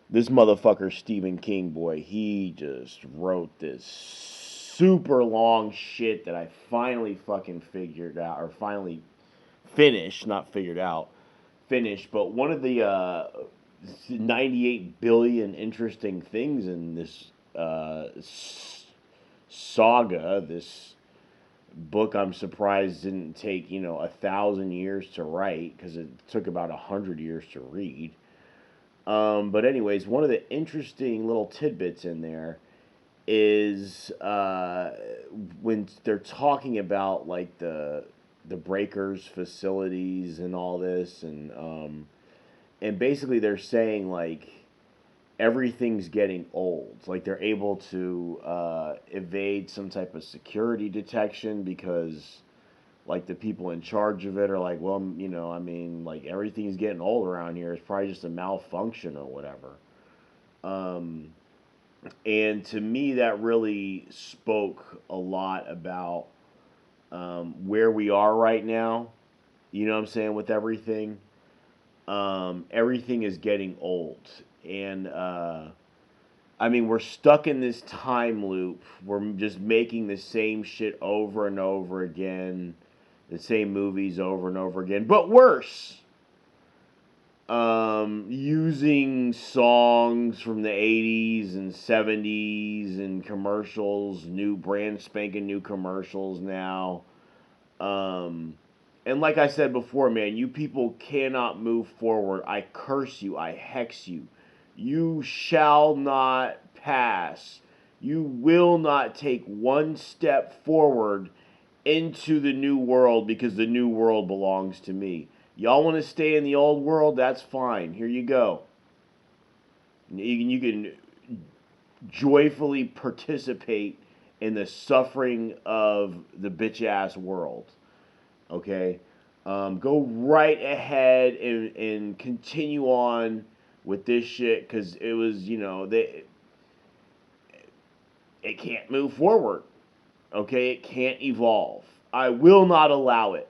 This motherfucker Stephen King, boy, he just wrote this super long shit that I finally fucking figured out, or finally finished, not figured out, finished. But one of the 98 billion interesting things in this saga, this book, I'm surprised didn't take 1,000 years to write, because it took about 100 years to read. But anyways, one of the interesting little tidbits in there is when they're talking about like the breakers facilities and all this, and basically they're saying like everything's getting old. Like they're able to evade some type of security detection because like the people in charge of it are like, well, I mean, like everything's getting old around here. It's probably just a malfunction or whatever. Um, and to me, that really spoke a lot about where we are right now. You know what I'm saying? With everything, everything is getting old, and I mean, we're stuck in this time loop. We're just making the same shit over and over again, the same movies over and over again, but worse. Using songs from the 80s and 70s and commercials, new brand spanking new commercials now. Um, and like I said before, man, you people cannot move forward. I curse you. I hex you. You shall not pass. You will not take one step forward into the new world because the new world belongs to me. Y'all want to stay in the old world? That's fine. Here you go. You can joyfully participate in the suffering of the bitch ass world. Okay? Go right ahead and continue on with this shit because it was, it can't move forward. Okay? It can't evolve. I will not allow it.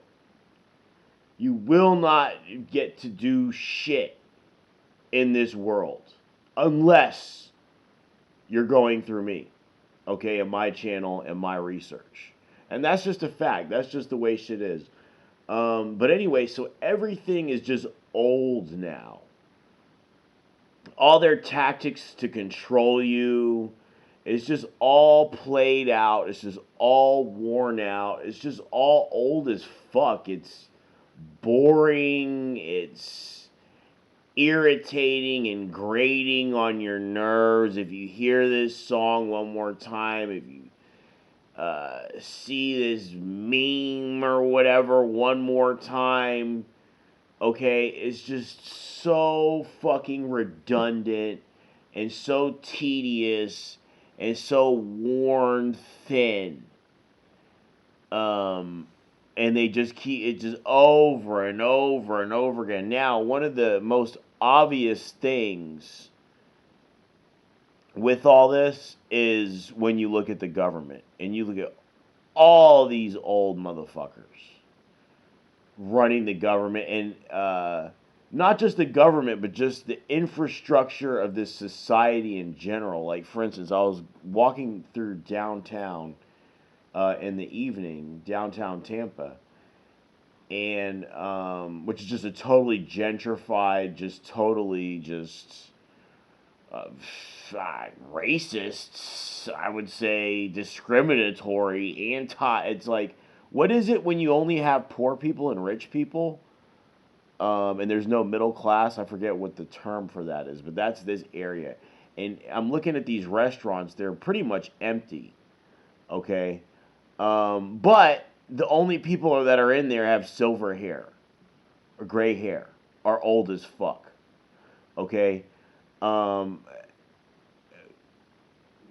You will not get to do shit in this world unless you're going through me, okay, and my channel and my research. And that's just a fact. That's just the way shit is. But anyway, so everything is just old now. All their tactics to control you, it's just all played out. It's just all worn out. It's just all old as fuck. It's boring. It's irritating and grating on your nerves. If you hear this song one more time, if you see this meme or whatever one more time, okay, it's just so fucking redundant and so tedious and so worn thin. Um, and they just keep it just over and over and over again. Now, one of the most obvious things with all this is when you look at the government and you look at all these old motherfuckers running the government, and not just the government, but just the infrastructure of this society in general. Like, for instance, I was walking through downtown in the evening, downtown Tampa, and which is just a totally gentrified, just totally just uh, racist, I would say, discriminatory, anti. It's like, what is it when you only have poor people and rich people, and there's no middle class? I forget what the term for that is, but that's this area. And I'm looking at these restaurants; they're pretty much empty. Okay, but the only people that are in there have silver hair or gray hair, are old as fuck. Okay. Um,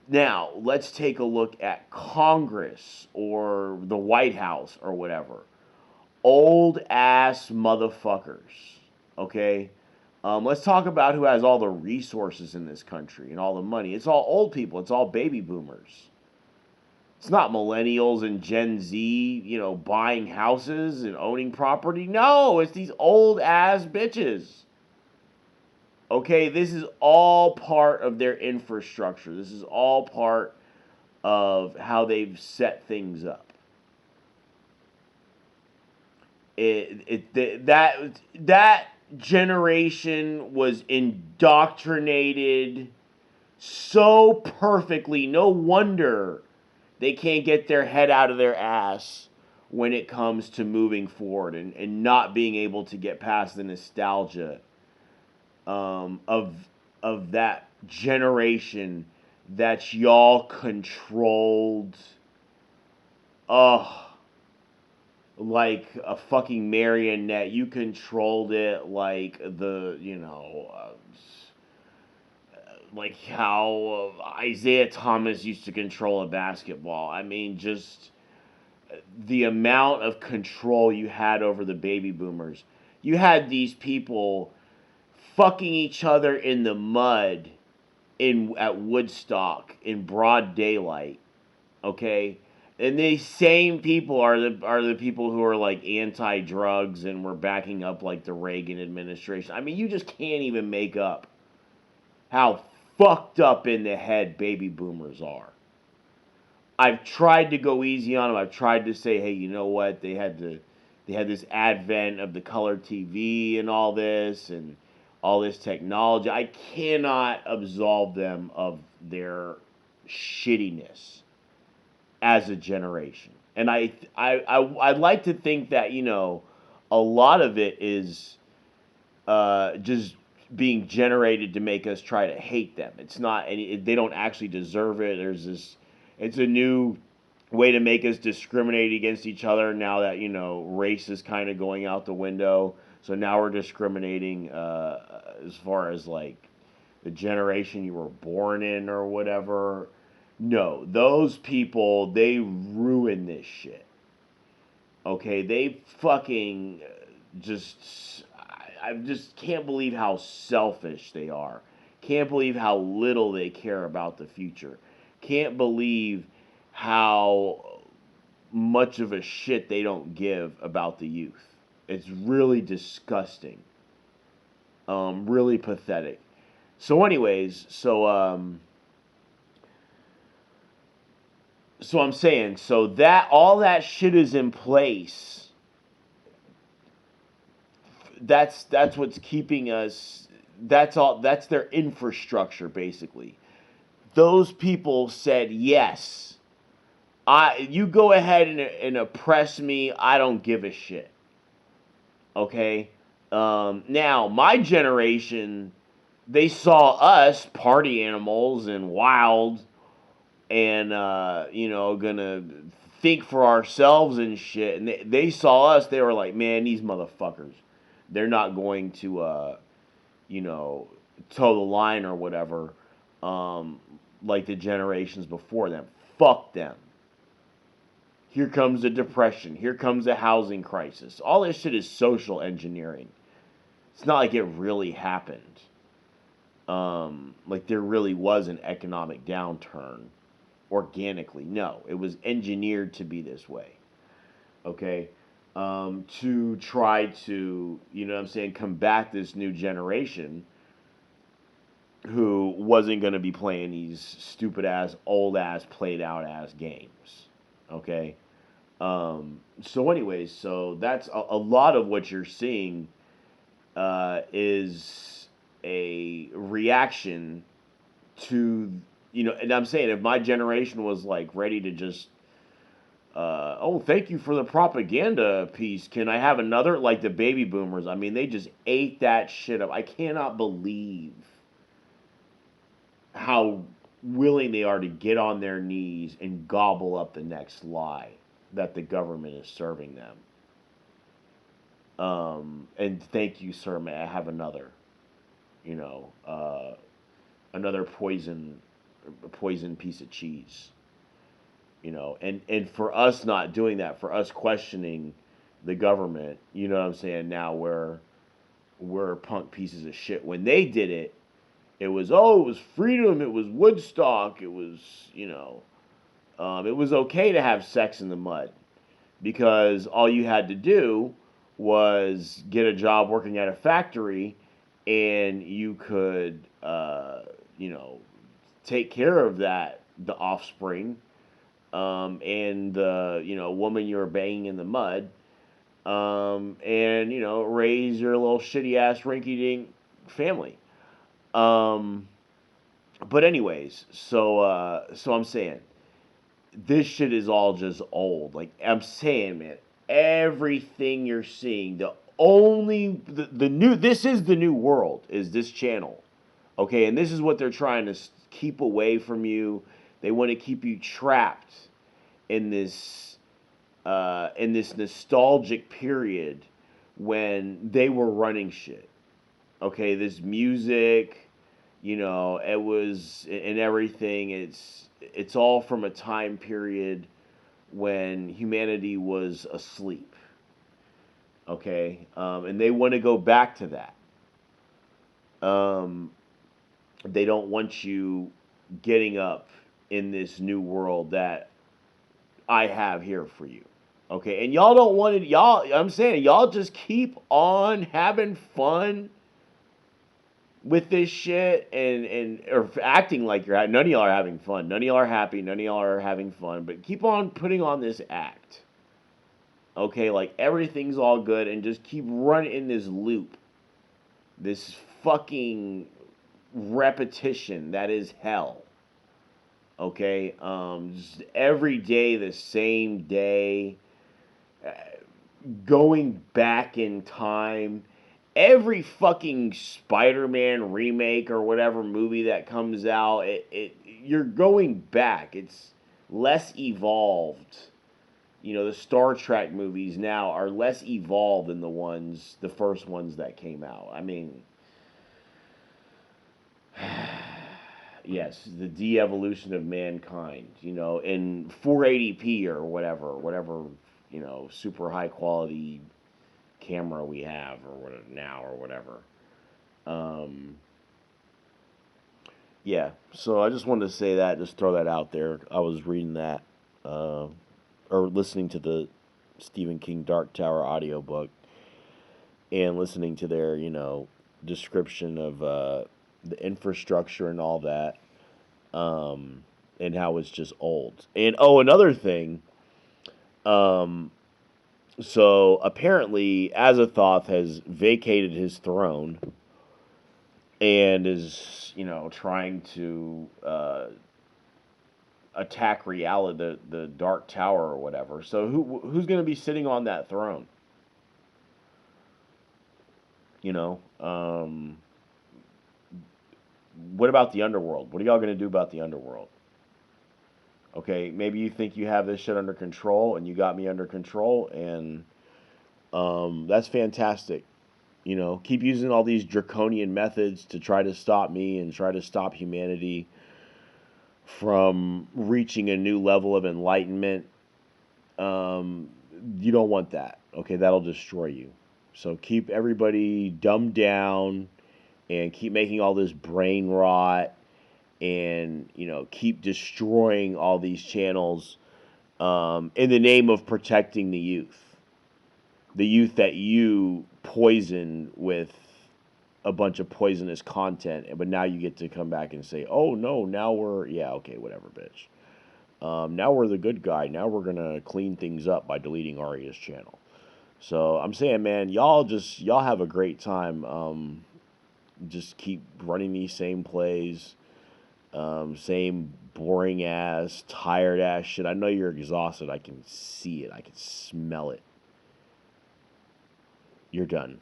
Now, let's take a look at Congress or the White House or whatever. Old ass motherfuckers. Okay? Let's talk about who has all the resources in this country and all the money. It's all old people, it's all baby boomers. It's not millennials and Gen Z, buying houses and owning property. No, it's these old ass bitches. Okay, this is all part of their infrastructure. This is all part of how they've set things up. That generation was indoctrinated so perfectly. No wonder they can't get their head out of their ass when it comes to moving forward and not being able to get past the nostalgia um, of of that generation that y'all controlled. Oh, like a fucking marionette. You controlled it like like how Isaiah Thomas used to control a basketball. I mean, just the amount of control you had over the baby boomers. You had these people fucking each other in the mud in at Woodstock in broad daylight. Okay, and these same people are the people who are like anti-drugs and were backing up like the Reagan administration. I mean, you just can't even make up how fucked up in the head baby boomers are. I've tried to go easy on them. I've tried to say, hey, you know what? They had this advent of the color TV and all this technology. I cannot absolve them of their shittiness as a generation. And I'd like to think that a lot of it is just being generated to make us try to hate them. It's not any. They don't actually deserve it. There's this. It's a new way to make us discriminate against each other now that race is kind of going out the window. So now we're discriminating as far as like the generation you were born in or whatever. No, those people, they ruin this shit. Okay, they fucking just. I just can't believe how selfish they are. Can't believe how little they care about the future. Can't believe how much of a shit they don't give about the youth. It's really disgusting. Really pathetic. So, anyways, so I'm saying, so that all that shit is in place. That's what's keeping us. That's all. That's their infrastructure, basically. Those people said yes. You go ahead and oppress me. I don't give a shit. Okay. Now my generation, they saw us party animals and wild and gonna think for ourselves and shit. And they saw us. They were like, man, these motherfuckers. They're not going to toe the line or whatever. Like the generations before them. Fuck them. Here comes the depression. Here comes the housing crisis. All this shit is social engineering. It's not like it really happened. Like there really was an economic downturn organically. No, it was engineered to be this way. Okay? To try to, combat this new generation who wasn't going to be playing these stupid ass, old ass, played out ass games. Okay? So, anyways, so that's a lot of what you're seeing is a reaction to, and I'm saying if my generation was like ready to just, oh, thank you for the propaganda piece. Can I have another? Like the baby boomers. I mean, they just ate that shit up. I cannot believe how willing they are to get on their knees and gobble up the next lie that the government is serving them. And thank you, sir. May I have another? You know, another poison piece of cheese. And for us not doing that, for us questioning the government, you know what I'm saying? Now we're punk pieces of shit. When they did it, it was freedom, it was Woodstock, it was it was okay to have sex in the mud because all you had to do was get a job working at a factory and you could, you know, take care of the offspring, and the, woman you're banging in the mud, and, raise your little shitty ass rinky dink family. Um, but anyways, so I'm saying this shit is all just old. Like I'm saying, man, everything you're seeing, the new, this is the new world, is this channel. Okay, and this is what they're trying to keep away from you. They want to keep you trapped in this nostalgic period when they were running shit. Okay, this music, it was, and everything. It's all from a time period when humanity was asleep. Okay, and they want to go back to that. Um, they don't want you getting up in this new world that I have here for you. Okay, and y'all don't want it. Y'all, I'm saying, y'all just keep on having fun with this shit, and or acting like none of y'all are having fun. None of y'all are happy. None of y'all are having fun. But keep on putting on this act. Okay, like everything's all good, and just keep running in this loop, this fucking repetition that is hell. Okay, just every day the same day, uh, going back in time. Every fucking Spider-Man remake or whatever movie that comes out, you're going back. It's less evolved. The Star Trek movies now are less evolved than the first ones that came out. I mean, yes, the de-evolution of mankind, in 480p or whatever, super high quality camera we have or whatever now or whatever. Um, yeah, so I just wanted to say that, just throw that out there. I was reading that, uh, or listening to the Stephen King Dark Tower audiobook, and listening to their, description of the infrastructure and all that, and how it's just old. And oh, another thing, um, so apparently Azathoth has vacated his throne and is, trying to attack reality, the Dark Tower or whatever. So who's going to be sitting on that throne? You know, what about the underworld? What are y'all going to do about the underworld? Okay, maybe you think you have this shit under control, and you got me under control, and that's fantastic. Keep using all these draconian methods to try to stop me and try to stop humanity from reaching a new level of enlightenment. Um, you don't want that. Okay, that'll destroy you. So keep everybody dumbed down and keep making all this brain rot, and keep destroying all these channels, in the name of protecting the youth that you poison with a bunch of poisonous content. But now you get to come back and say, oh no, now we're, yeah, okay, whatever, bitch. Now we're the good guy. Now we're gonna clean things up by deleting Arya's channel. So I'm saying, man, y'all have a great time. Just keep running these same plays, same boring ass, tired ass shit. I know you're exhausted. I can see it. I can smell it. You're done.